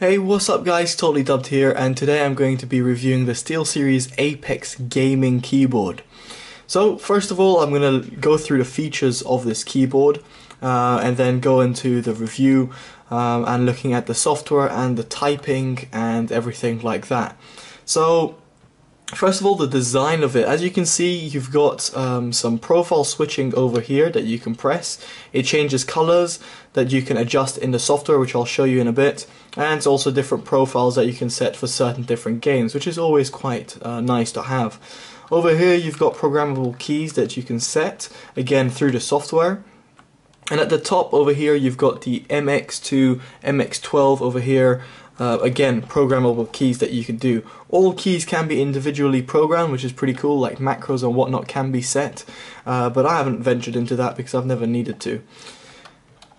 Hey, what's up guys, Totally Dubbed here, and today I'm going to be reviewing the SteelSeries Apex Gaming Keyboard. So first of all, I'm going to go through the features of this keyboard and then go into the review and looking at the software and the typing and everything like that. So first of all, the design of it. As you can see, you've got some profile switching over here that you can press. It changes colors that you can adjust in the software, which I'll show you in a bit, and it's also different profiles that you can set for certain different games, which is always quite nice to have. Over here you've got programmable keys that you can set, again through the software. And at the top over here you've got the MX to MX12 over here. Again, programmable keys that you can do. All keys can be individually programmed, which is pretty cool, like macros and whatnot can be set, but I haven't ventured into that because I've never needed to.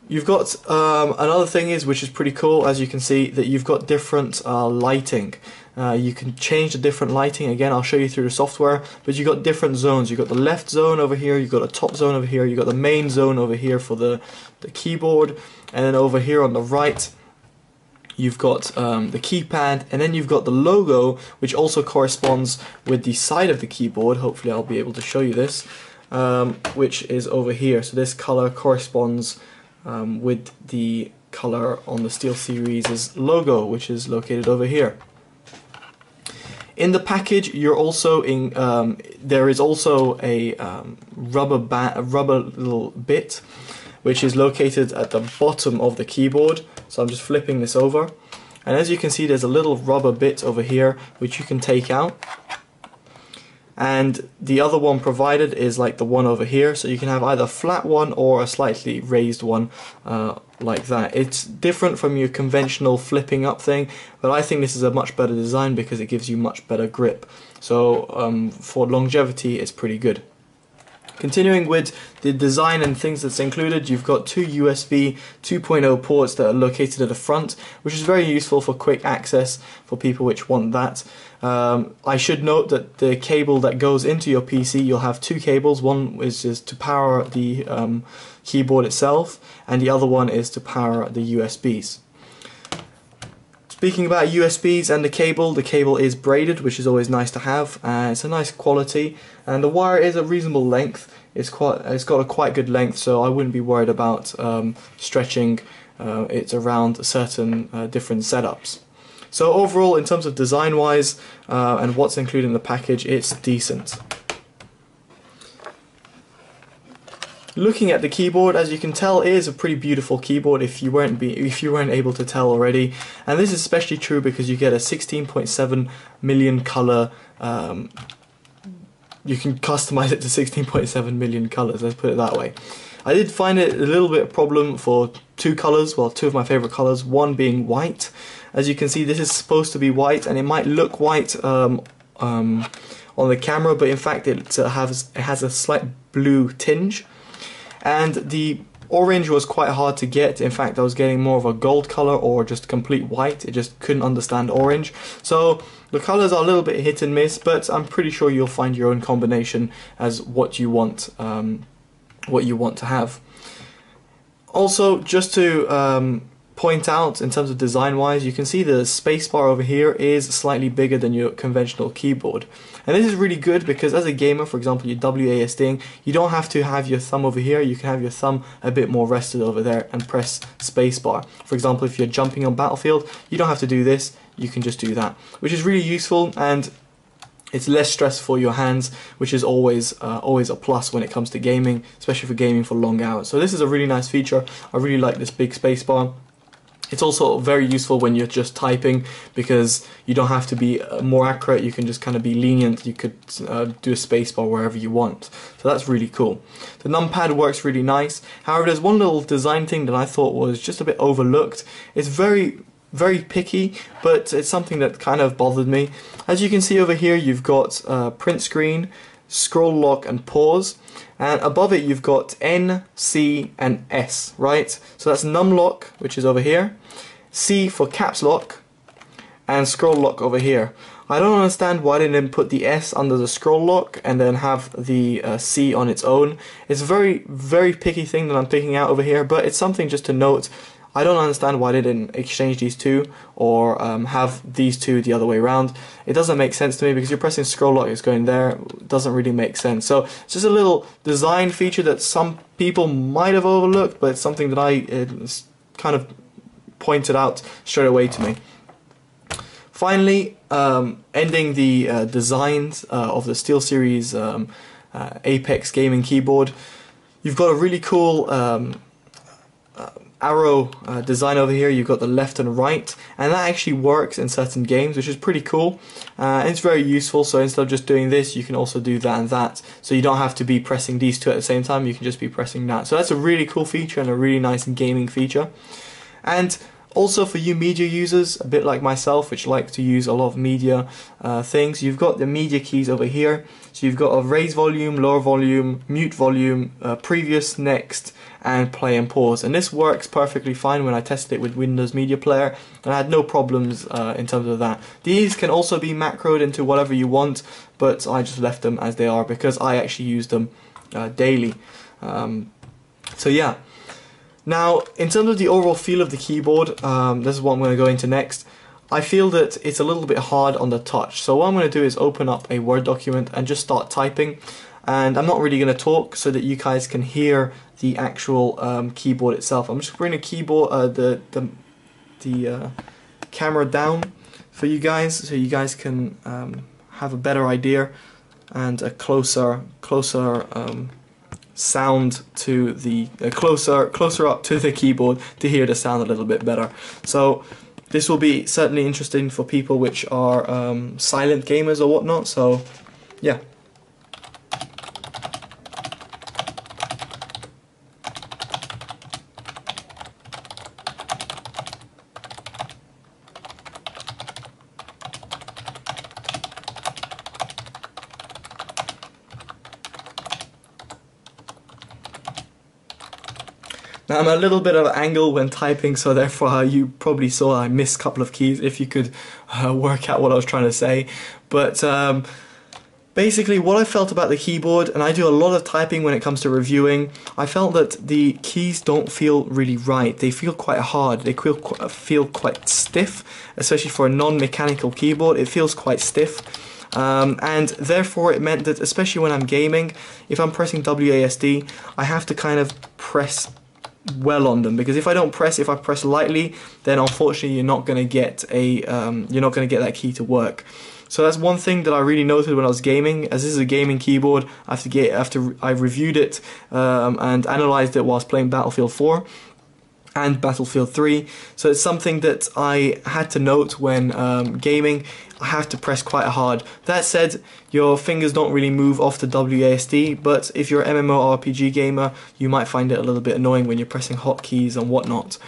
You've got another thing which is pretty cool, as you can see, that you've got different lighting. You can change the different lighting. Again, I'll show you through the software, but you've got different zones. You've got the left zone over here, you've got a top zone over here, you've got the main zone over here for the keyboard, and then over here on the right you've got the keypad, and then you've got the logo, which also corresponds with the side of the keyboard. Hopefully I'll be able to show you this, which is over here. So this color corresponds with the color on the SteelSeries' logo, which is located over here. In the package, you're also in. There is also a rubber little bit, which is located at the bottom of the keyboard. So I'm just flipping this over, and as you can see, there's a little rubber bit over here which you can take out. And the other one provided is like the one over here, so you can have either a flat one or a slightly raised one like that. It's different from your conventional flipping up thing, but I think this is a much better design because it gives you much better grip. So for longevity, it's pretty good. Continuing with the design and things that's included, you've got two USB 2.0 ports that are located at the front, which is very useful for quick access for people which want that. I should note that the cable that goes into your PC, you'll have two cables. One is to power the keyboard itself, and the other one is to power the USBs. Speaking about USBs and the cable is braided, which is always nice to have. It's a nice quality, and the wire is a reasonable length. It's got a quite good length, so I wouldn't be worried about stretching it around certain different setups. So overall, in terms of design-wise and what's included in the package, it's decent. Looking at the keyboard, as you can tell, it is a pretty beautiful keyboard if you weren't able to tell already, and this is especially true because you get a 16.7 million color. You can customize it to 16.7 million colors. Let's put it that way. I did find it a little bit of a problem for two colors. Well, two of my favorite colors. One being white. As you can see, this is supposed to be white, and it might look white on the camera, but in fact it has a slight blue tinge. And the orange was quite hard to get. In fact, I was getting more of a gold color or just complete white. It just couldn't understand orange. So the colors are a little bit hit and miss, but I'm pretty sure you'll find your own combination as what you want to have. Also, just to point out, in terms of design wise, you can see the spacebar over here is slightly bigger than your conventional keyboard, and this is really good because as a gamer, for example, you're WASDing, you don't have to have your thumb over here. You can have your thumb a bit more rested over there and press spacebar. For example, if you're jumping on Battlefield, you don't have to do this, you can just do that, which is really useful, and it's less stress for your hands, which is always a plus when it comes to gaming, especially for gaming for long hours. So this is a really nice feature. I really like this big spacebar. It's also very useful when you're just typing because you don't have to be more accurate. You can just kind of be lenient. You could do a spacebar wherever you want. So that's really cool. The numpad works really nice. However, there's one little design thing that I thought was just a bit overlooked. It's very picky, but it's something that kind of bothered me. As you can see over here, you've got print screen, scroll lock and pause, and above it you've got N, C and S, right? So that's num lock, which is over here, C for caps lock, and scroll lock over here. I don't understand why they didn't put the S under the scroll lock and then have the C on its own. It's a very picky thing that I'm picking out over here, but it's something just to note. I don't understand why they didn't exchange these two, or have these two the other way around. It doesn't make sense to me, because you're pressing scroll lock, it's going there. It doesn't really make sense. So it's just a little design feature that some people might have overlooked, but it's something that it's kind of pointed out straight away to me. Finally, ending the designs of the SteelSeries Apex gaming keyboard, you've got a really cool arrow design over here. You've got the left and right, and that actually works in certain games, which is pretty cool. It's very useful, so instead of just doing this, you can also do that and that, so you don't have to be pressing these two at the same time, you can just be pressing that. So that's a really cool feature and a really nice gaming feature. And also for you media users, a bit like myself, which like to use a lot of media things, you've got the media keys over here. So you've got a raise volume, lower volume, mute volume, previous, next, and play and pause. And this works perfectly fine when I tested it with Windows Media Player, and I had no problems in terms of that. These can also be macroed into whatever you want, but I just left them as they are because I actually use them daily. So yeah. Now, in terms of the overall feel of the keyboard, this is what I'm going to go into next. I feel that it's a little bit hard on the touch. So what I'm going to do is open up a Word document and just start typing. And I'm not really going to talk so that you guys can hear the actual keyboard itself. I'm just bringing the keyboard, the camera down for you guys, so you guys can have a better idea and a closer sound to the closer up to the keyboard to hear the sound a little bit better. So this will be certainly interesting for people which are silent gamers or whatnot. So yeah. Now I'm a little bit of an angle when typing, so therefore you probably saw I missed a couple of keys, if you could work out what I was trying to say. But basically what I felt about the keyboard, and I do a lot of typing when it comes to reviewing, I felt that the keys don't feel really right. They feel quite hard, they feel quite stiff, especially for a non-mechanical keyboard. It feels quite stiff. And therefore it meant that, especially when I'm gaming, if I'm pressing WASD, I have to kind of press well on them, because if I press lightly, then unfortunately you're not going to get that key to work. So that's one thing that I really noted when I was gaming. As this is a gaming keyboard, I reviewed it and analyzed it whilst playing Battlefield 4 and Battlefield 3, so it's something that I had to note when gaming. I have to press quite hard. That said, your fingers don't really move off the WASD, but if you're an MMORPG gamer, you might find it a little bit annoying when you're pressing hotkeys and whatnot.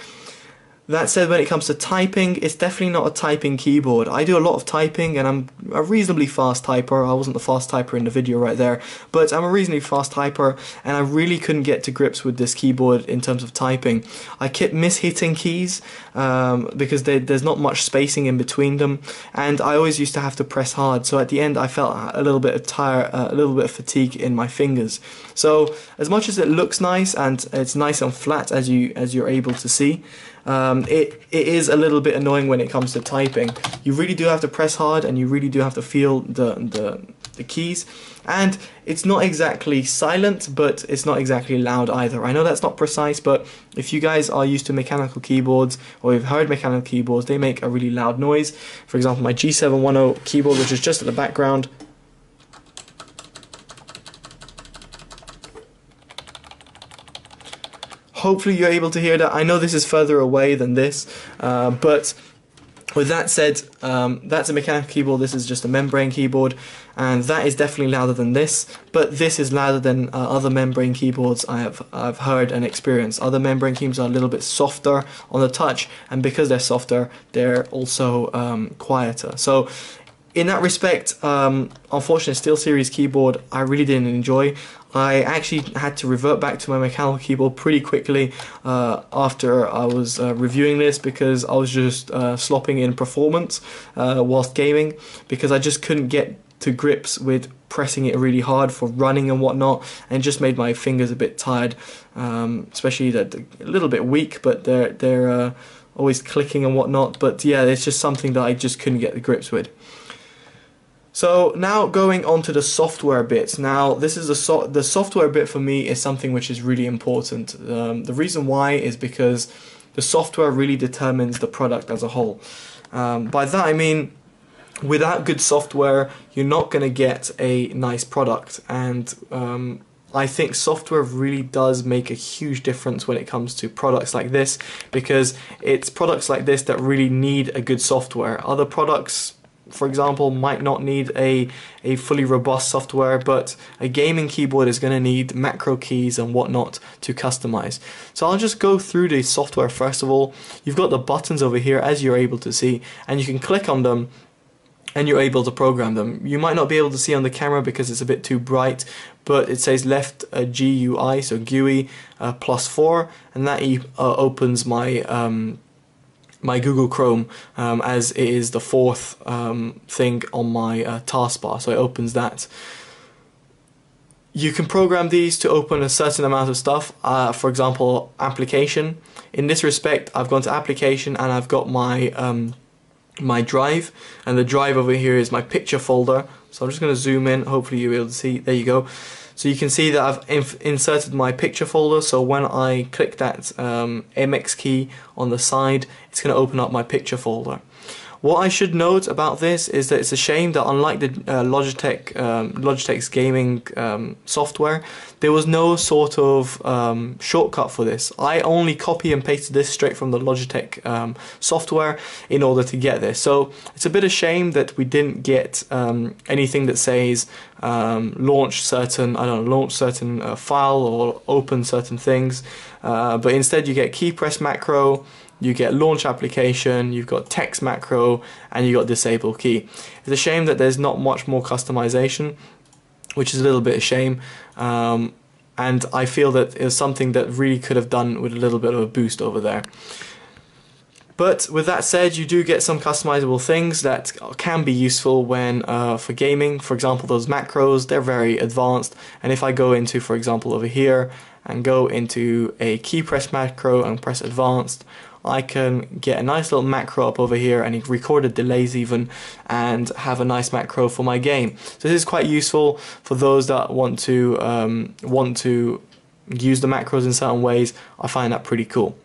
That said, when it comes to typing, it's definitely not a typing keyboard. I do a lot of typing, and I'm a reasonably fast typer. I wasn't the fast typer in the video right there, but I'm a reasonably fast typer, and I really couldn't get to grips with this keyboard in terms of typing. I kept mishitting keys because there's not much spacing in between them, and I always used to have to press hard. So at the end, I felt a little bit of fatigue in my fingers. So as much as it looks nice and it's nice and flat as you're able to see, it is a little bit annoying when it comes to typing. You really do have to press hard, and you really do have to feel the keys. And it's not exactly silent, but it's not exactly loud either. I know that's not precise, but if you guys are used to mechanical keyboards, or you've heard mechanical keyboards, they make a really loud noise. For example, my G710 keyboard, which is just at the background, hopefully you're able to hear that. I know this is further away than this, but with that said, that's a mechanical keyboard, this is just a membrane keyboard, and that is definitely louder than this, but this is louder than other membrane keyboards I've heard and experienced. Other membrane keyboards are a little bit softer on the touch, and because they're softer, they're also quieter. So in that respect, unfortunately, SteelSeries keyboard I really didn't enjoy. I actually had to revert back to my mechanical keyboard pretty quickly after I was reviewing this, because I was just slopping in performance whilst gaming, because I just couldn't get to grips with pressing it really hard for running and whatnot, and it just made my fingers a bit tired, especially that a little bit weak, but they're always clicking and whatnot. But yeah, it's just something that I just couldn't get the grips with. So now going on to the software bits. Now this is the software bit for me is something which is really important. The reason why is because the software really determines the product as a whole. By that I mean, without good software, you're not going to get a nice product, and I think software really does make a huge difference when it comes to products like this, because it's products like this that really need a good software. Other products, for example, might not need a fully robust software, but a gaming keyboard is going to need macro keys and whatnot to customize. So I'll just go through the software first of all. You've got the buttons over here, as you're able to see, and you can click on them and you're able to program them. You might not be able to see on the camera because it's a bit too bright, but it says left GUI, so GUI +4, and that opens my my Google Chrome, as it is the fourth thing on my taskbar, so it opens that. You can program these to open a certain amount of stuff, for example, application. In this respect, I've gone to application and I've got my my drive, and the drive over here is my picture folder. So I'm just going to zoom in, hopefully you'll be able to see. There you go. So you can see that I've inserted my picture folder, so when I click that MX key on the side, it's going to open up my picture folder. What I should note about this is that it's a shame that unlike the Logitech's gaming software, there was no sort of shortcut for this. I only copy and pasted this straight from the Logitech software in order to get this. So it's a bit of shame that we didn't get anything that says launch certain, file or open certain things, but instead you get key press macro, you get launch application, you've got text macro, and you got disable key. It's a shame that there's not much more customization, which is a little bit of a shame, and I feel that it's something that really could have done with a little bit of a boost over there. But with that said, you do get some customizable things that can be useful when for gaming. For example, those macros, they're very advanced, and if I go into, for example, over here and go into a key press macro and press advanced, I can get a nice little macro up over here and recorded delays even, and have a nice macro for my game. So this is quite useful for those that want to use the macros in certain ways. I find that pretty cool.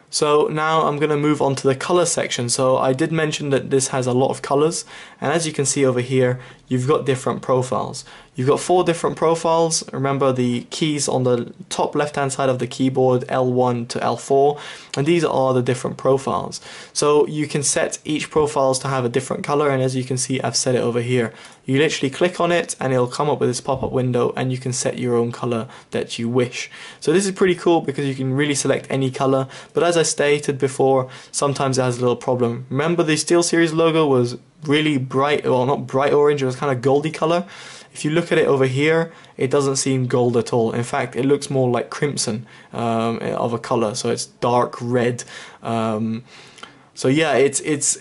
So now I'm going to move on to the color section. So I did mention that this has a lot of colors, and as you can see over here, you've got different profiles. You've got 4 different profiles. Remember the keys on the top left hand side of the keyboard, L1 to L4, and these are the different profiles. So you can set each profiles to have a different color, and as you can see, I've set it over here. You literally click on it and it'll come up with this pop-up window, and you can set your own color that you wish. So this is pretty cool because you can really select any color, but as I stated before, sometimes it has a little problem. Remember the SteelSeries logo was really bright, well, not bright orange, it was kind of goldy color. If you look at it over here, it doesn't seem gold at all. In fact, it looks more like crimson of a color, so it's dark red. So yeah, it's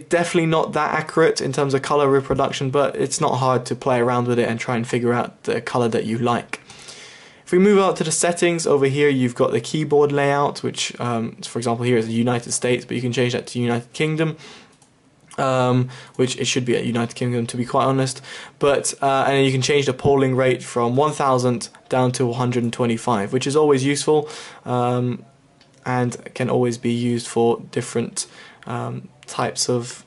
definitely not that accurate in terms of color reproduction, but it's not hard to play around with it and try and figure out the color that you like. If we move out to the settings, over here you've got the keyboard layout, which for example here is the United States, but you can change that to United Kingdom. Which it should be at United Kingdom, to be quite honest, but and then you can change the polling rate from 1000 down to 125, which is always useful, and can always be used for different types of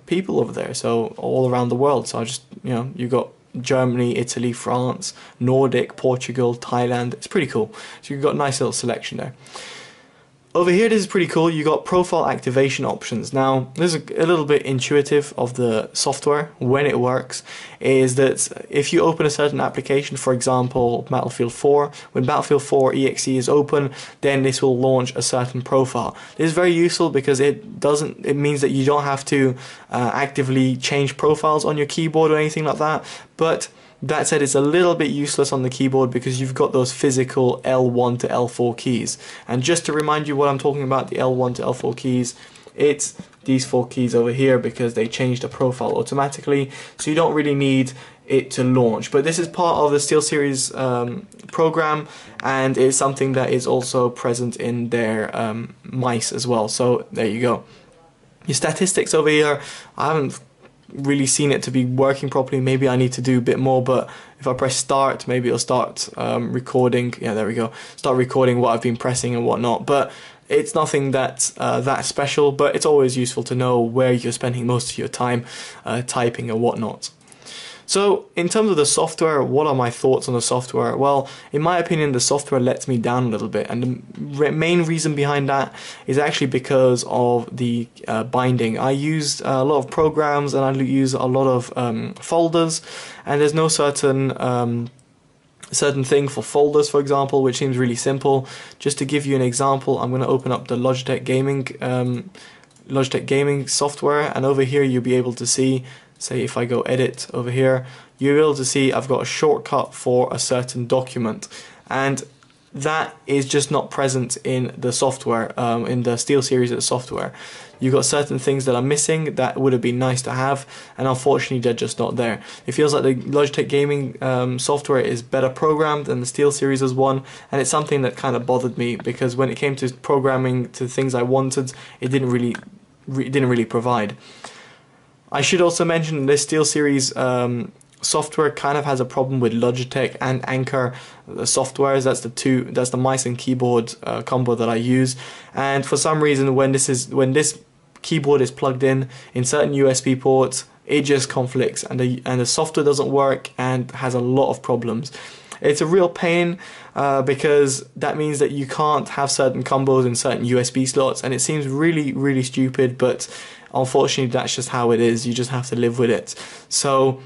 people over there, so all around the world. So I just, you've got Germany, Italy, France, Nordic, Portugal, Thailand. It's pretty cool. So you've got a nice little selection there. Over here, this is pretty cool. You got profile activation options. Now, this is a little bit intuitive of the software when it works, is that if you open a certain application, for example, Battlefield 4, when Battlefield 4 EXE is open, then this will launch a certain profile. This is very useful because it means that you don't have to actively change profiles on your keyboard or anything like that, but that said, it's a little bit useless on the keyboard because you've got those physical L1 to L4 keys. And just to remind you what I'm talking about, the L1 to L4 keys, it's these 4 keys over here because they change the profile automatically, so you don't really need it to launch. But this is part of the SteelSeries program, and it's something that is also present in their mice as well. So there you go. Your statistics over here, I haven't really seen it to be working properly. Maybe I need to do a bit more, but if I press start, maybe it'll start recording. Yeah, there we go. Start recording what I've been pressing and whatnot. But it's nothing that's that special, but it's always useful to know where you're spending most of your time typing and whatnot. So in terms of the software, what are my thoughts on the software? Well, in my opinion, the software lets me down a little bit, and the main reason behind that is actually because of the binding. I use a lot of programs and I use a lot of folders, and there's no certain thing for folders, for example, which seems really simple. Just to give you an example, I'm going to open up the Logitech Gaming software, and over here you'll be able to see, say if I go edit over here, you'll be able to see I've got a shortcut for a certain document, and that is just not present in the software, in the SteelSeries software. You've got certain things that are missing that would have been nice to have, and unfortunately they're just not there. It feels like the Logitech Gaming software is better programmed than the SteelSeries one, and it's something that kind of bothered me, because when it came to programming to things I wanted, it didn't really provide. I should also mention this SteelSeries software kind of has a problem with Logitech and Anker softwares. That's the mice and keyboard combo that I use, and for some reason when this keyboard is plugged in certain USB ports, it just conflicts, and the software doesn't work and has a lot of problems. It's a real pain because that means that you can't have certain combos in certain USB slots, and it seems really stupid, but unfortunately that's just how it is. You just have to live with it. So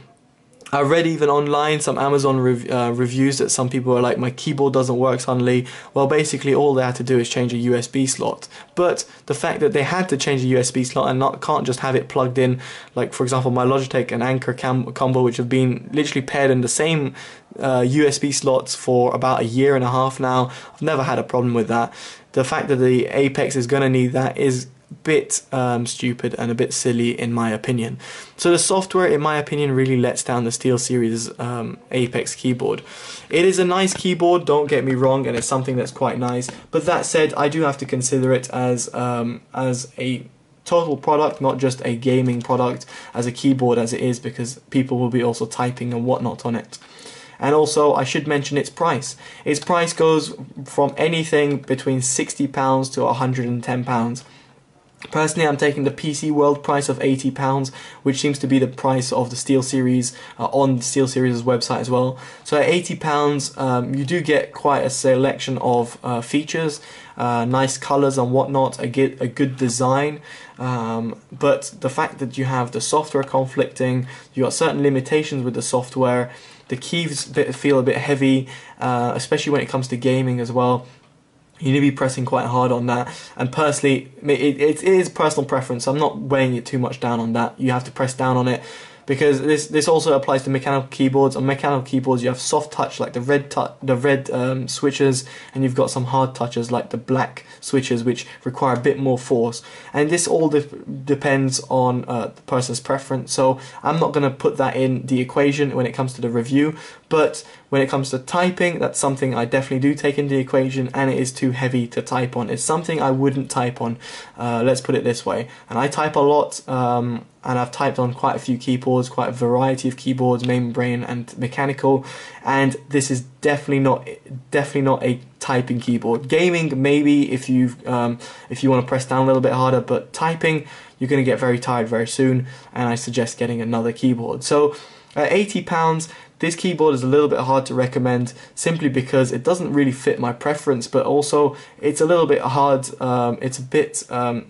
I read even online some Amazon reviews that some people are like, my keyboard doesn't work suddenly. Well, basically all they had to do is change a USB slot. But the fact that they had to change a USB slot and can't just have it plugged in, like for example my Logitech and Anker combo, which have been literally paired in the same USB slots for about 1.5 years now. I've never had a problem with that. The fact that the Apex is going to need that is bit stupid and a bit silly in my opinion. So the software, in my opinion, really lets down the SteelSeries Apex keyboard. It is a nice keyboard, don't get me wrong, and it's something that's quite nice, but that said, I do have to consider it as a total product, not just a gaming product, as a keyboard as it is, because people will be also typing and whatnot on it. And also, I should mention its price. Its price goes from anything between £60 to £110. Personally, I'm taking the PC World price of £80, which seems to be the price of the SteelSeries on the SteelSeries website as well. So at £80, you do get quite a selection of features, nice colours and whatnot, a good design. But the fact that you have the software conflicting, you got certain limitations with the software. The keys feel a bit heavy, especially when it comes to gaming as well. You need to be pressing quite hard on that, and personally, it is personal preference. I'm not weighing it too much down on that. You have to press down on it, because this also applies to mechanical keyboards. On mechanical keyboards, you have soft touch like the red switches, and you've got some hard touches like the black switches, which require a bit more force. And this all depends on the person's preference. So I'm not going to put that in the equation when it comes to the review. But when it comes to typing, that's something I definitely do take into the equation, and it is too heavy to type on. It's something I wouldn't type on, let's put it this way. And I type a lot, and I've typed on quite a few keyboards, quite a variety of keyboards, mainbrain and mechanical, and this is definitely not a typing keyboard. Gaming, maybe if you want to press down a little bit harder, but typing, you're going to get very tired very soon, and I suggest getting another keyboard. So at £80, this keyboard is a little bit hard to recommend, simply because it doesn't really fit my preference, but also it's a little bit hard, it's a bit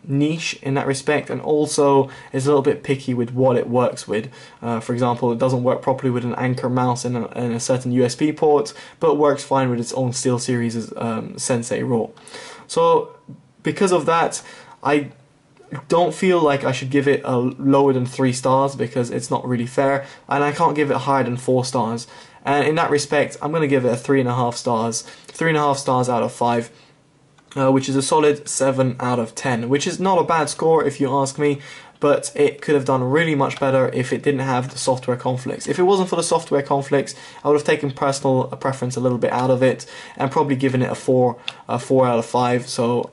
niche in that respect, and also it's a little bit picky with what it works with. For example, it doesn't work properly with an Anker mouse and a certain USB port, but works fine with its own SteelSeries Sensei Raw. So because of that, I don't feel like I should give it a lower than 3 stars, because it's not really fair, and I can't give it higher than 4 stars. And in that respect, I'm going to give it a 3.5 stars. 3.5 stars out of 5. which is a solid 7 out of 10, which is not a bad score if you ask me, but it could have done really much better if it didn't have the software conflicts. If it wasn't for the software conflicts, I would have taken personal preference a little bit out of it and probably given it a 4 out of 5, so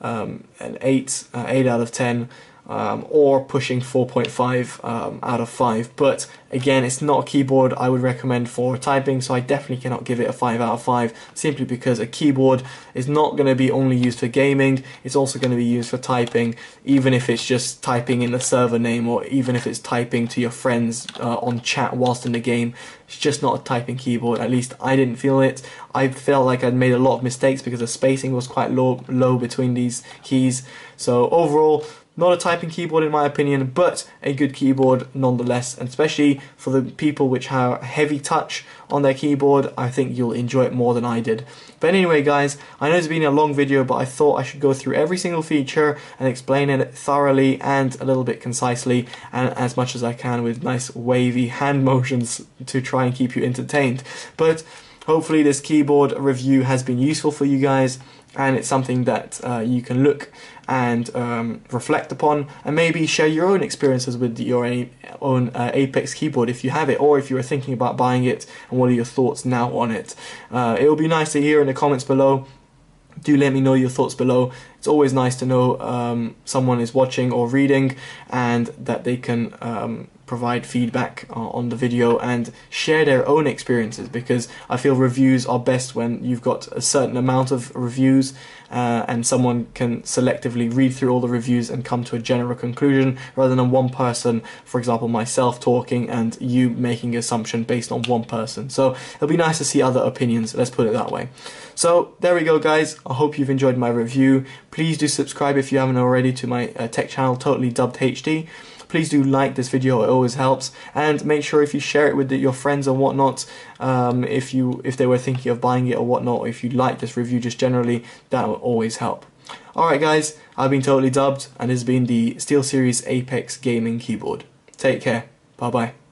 an 8 out of 10. Or pushing 4.5 out of 5. But again, it's not a keyboard I would recommend for typing, so I definitely cannot give it a 5 out of 5, simply because a keyboard is not going to be only used for gaming, it's also going to be used for typing, even if it's just typing in the server name, or even if it's typing to your friends on chat whilst in the game. It's just not a typing keyboard. At least I didn't feel it. I felt like I'd made a lot of mistakes because the spacing was quite low between these keys. So overall, not a typing keyboard in my opinion, but a good keyboard nonetheless, and especially for the people which have heavy touch on their keyboard, I think you'll enjoy it more than I did. But anyway guys, I know it's been a long video, but I thought I should go through every single feature and explain it thoroughly and a little bit concisely, and as much as I can with nice wavy hand motions to try and keep you entertained. But hopefully this keyboard review has been useful for you guys, and it's something that you can look and reflect upon, and maybe share your own experiences with your own Apex keyboard if you have it, or if you are thinking about buying it, and what are your thoughts now on it. It will be nice to hear in the comments below. Do let me know your thoughts below. It's always nice to know someone is watching or reading, and that they can provide feedback on the video and share their own experiences, because I feel reviews are best when you've got a certain amount of reviews and someone can selectively read through all the reviews and come to a general conclusion, rather than one person, for example myself, talking and you making an assumption based on one person. So it'll be nice to see other opinions, let's put it that way. So there we go guys, I hope you've enjoyed my review. Please do subscribe if you haven't already to my tech channel, Totally Dubbed HD. Please do like this video, it always helps, and make sure if you share it with your friends and whatnot, if they were thinking of buying it or whatnot, or if you like this review just generally, that will always help. Alright guys, I've been Totally Dubbed, and this has been the SteelSeries Apex Gaming Keyboard. Take care, bye bye.